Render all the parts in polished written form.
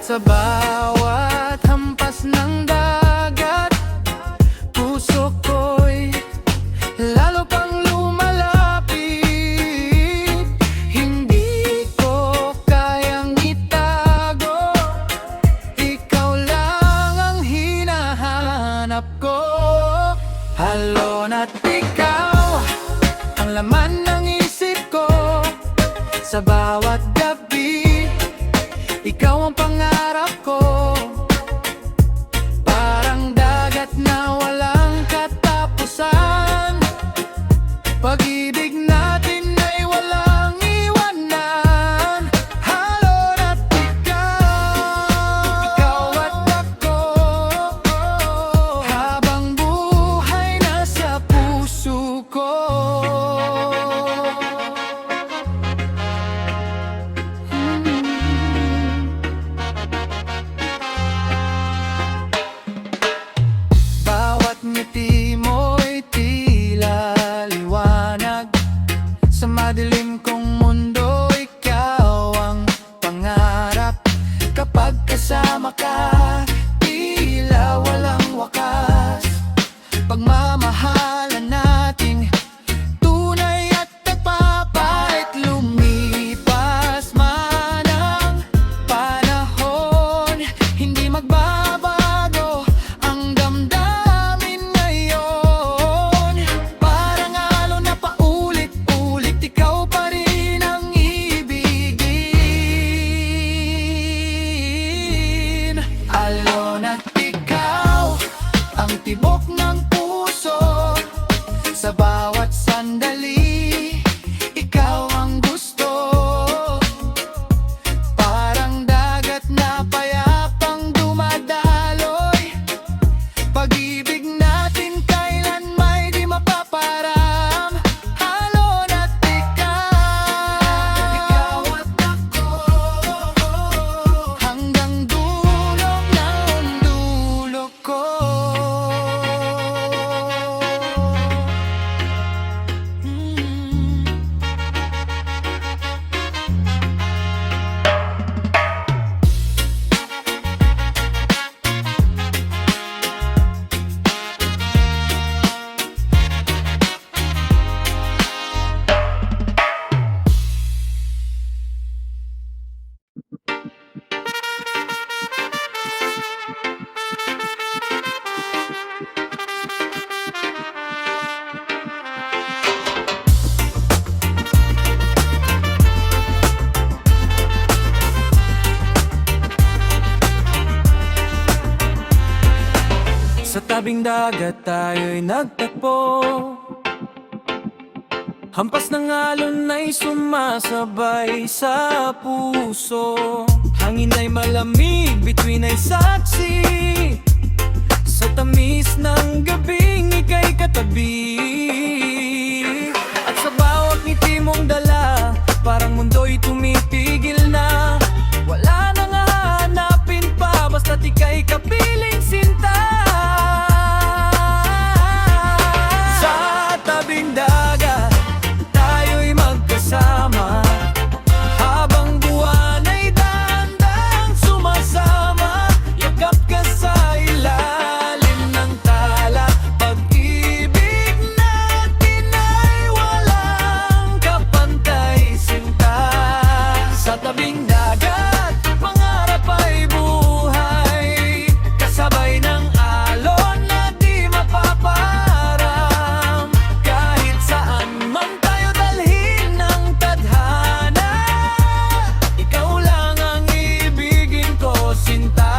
Sa bawat hampas ng dagat, puso ko'y lalo pang lumalapit. Hindi ko kayang itago, ikaw lang ang hinahanap ko. Alon at ikaw ang laman ng isip ko. Sa bawat gabi, ikaw ang pangarap ko. Parang dagat na walang katapusan, pag-ibig natin ay walang iwanan. Alon at ikaw at ako, habang buhay nasa puso ko. Bawat ngiti mo'y tila liwanag. Sa madilim kong mundo, ikaw ang pangarap. Kapag kasama ka, tila walang wakas. Pagmamahalan nating tunay at nagpapait. Lumipas man ang panahon, hindi magbabago ang damdamin ngayon. Parang alon na paulit-ulit, ikaw pa rin ang ibigin. Alon at ikaw ang tibok ng puso. Sa bawat sandali, ikaw ang gusto. Parang dagat na payapang dumadaloy, pag-ibig natin kailan may di mapaparam. Alon at ikaw at ako, hanggang dulong ng dulo ko. Sa tabing dagat tayo'y nagtagpo, hampas ng alon ay sumasabay sa puso. Hangin ay malamig, bituin ay saksi, sa tamis ng gabing ika'y katabi. At sa bawat ngiti mong dala, parang mundo'y tumipigil na. Wala nang hahanapin pa, basta't ika'y kapiling sinta. Sa tabing dagat, tayo'y magkasama, habang buwan ay dahan-dahang sumasama. Yakap ka sa ilalim ng tala, pag-ibig natin ay walang kapantay sinta. Sa tabing dagat, pangarap ay buhay, kasabay ng alon na di mapaparam. Kahit saan man tayo dalhin ng tadhana, ikaw lang ang ibigin ko, sinta.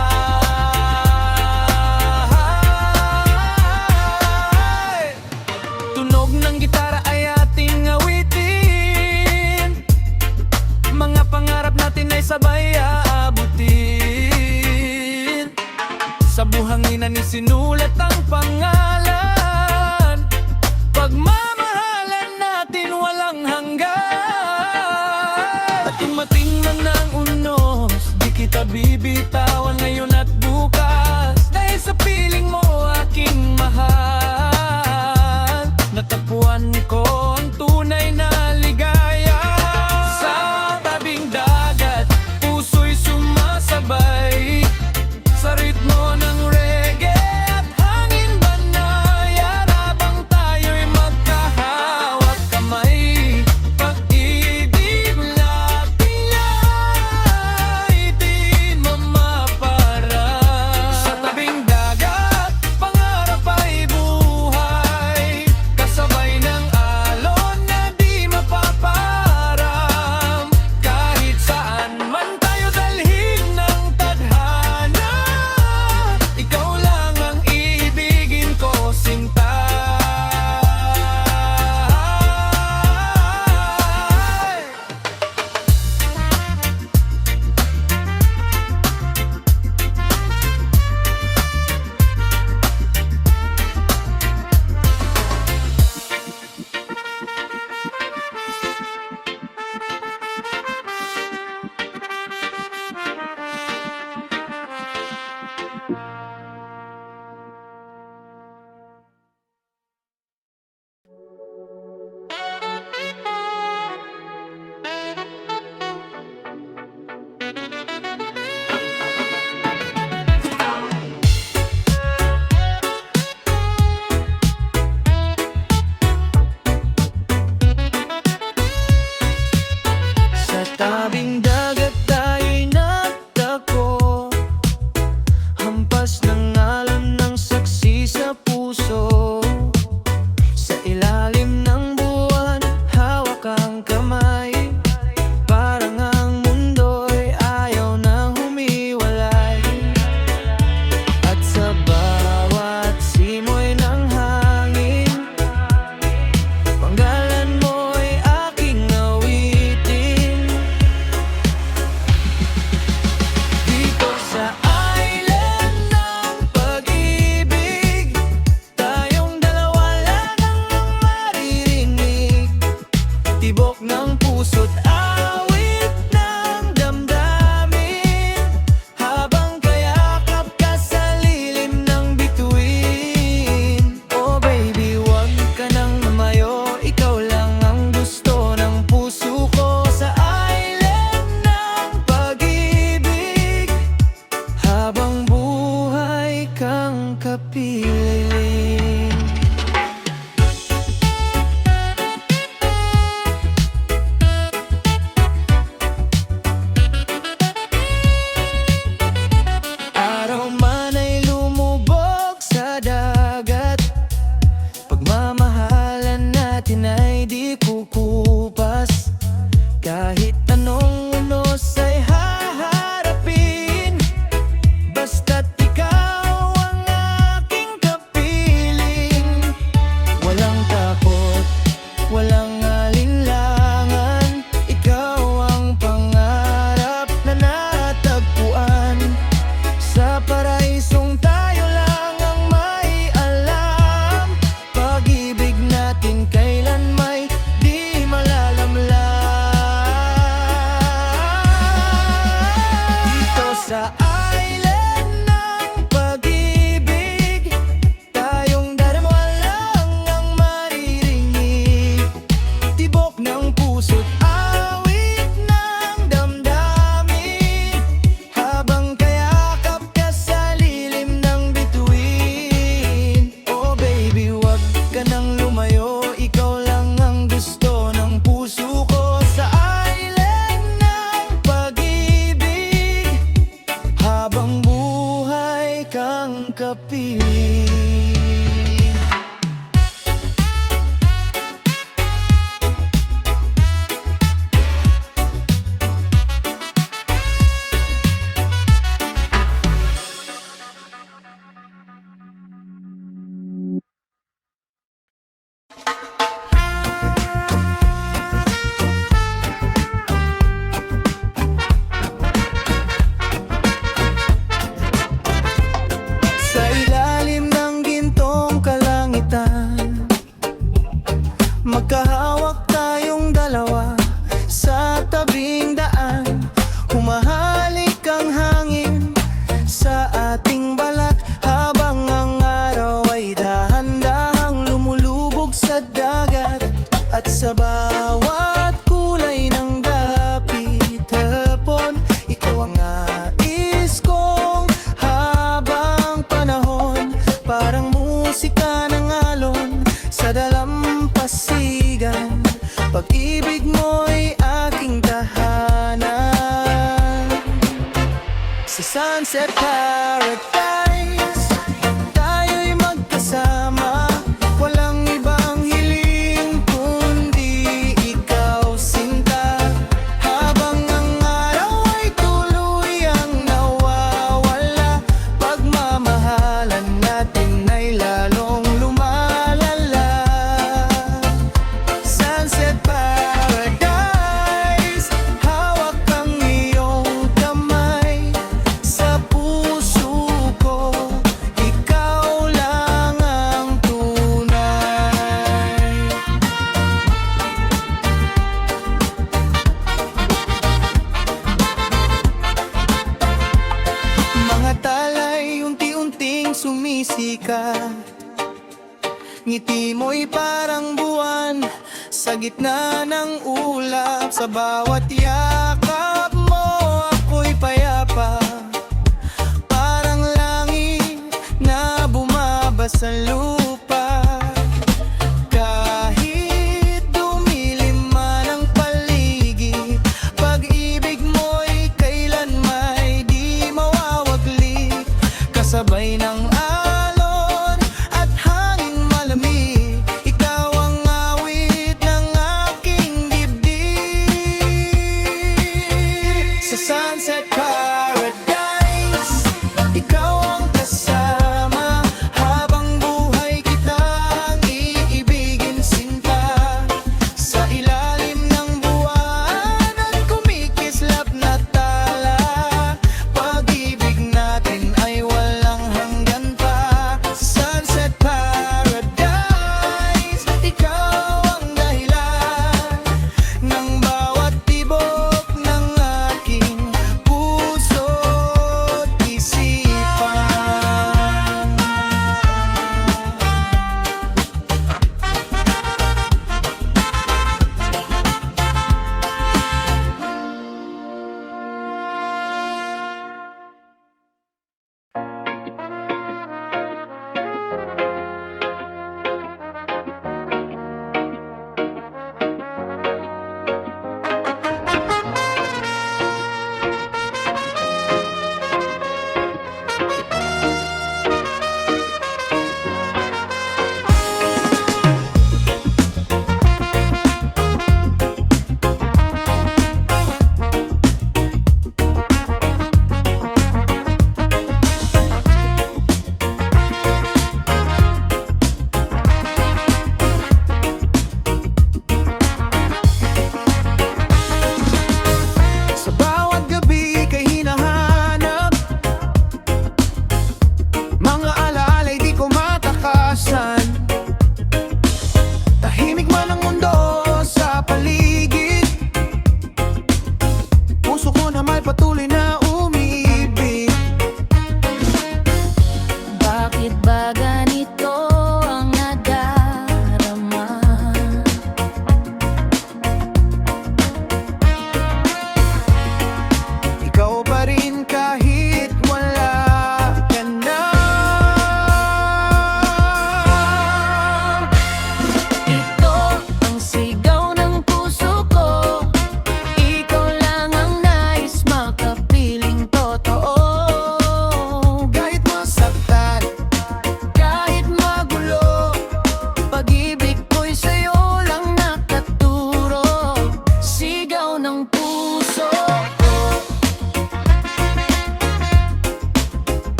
Tunog ng gitara ay ating awitin, mga pangarap natin ay sabay aabutin. Sa buhanginan isinulat ang pangalan, pagmamahalan natin walang hanggan. At dumating man ng unos, di kita bibitawan ngayon at bukas. Dahil sa piling mo aking mahal, natagpuan ko ang tunay na ligaya. Sa tabing dagat, puso'y sumasabay, habang buhay kang kapiling. Sa ilalim ng gintong kalangitan, magkahawak tayong dalawa sa tabing daan. Humahalik ang hangin sa ating balat, habang ang araw ay dahan-dahang lumulubog sa dagat. At sa bawat kulay ng dapit hapon, ikaw ang nais kong habang panahon. Parang musika ng alon sa dalampasigan, pag-ibig mo'y aking tahanan. Sa Sunset Paradise, tayo'y magkasama. Walang ibang hiling kundi ikaw, sinta. Habang ang araw ay tuluyang nawawala, pagmamahalan natin ay lalong lumalala. Sunset Paradise, hawak ang iyong kamay sa puso ko, ikaw lang ang tunay. Mga talay unti-unting sumisikat, ngiti mo'y parang buwan sa gitna ng ulap. Sa bawat yakap mo ako'y payapa, parang langit na bumabasa.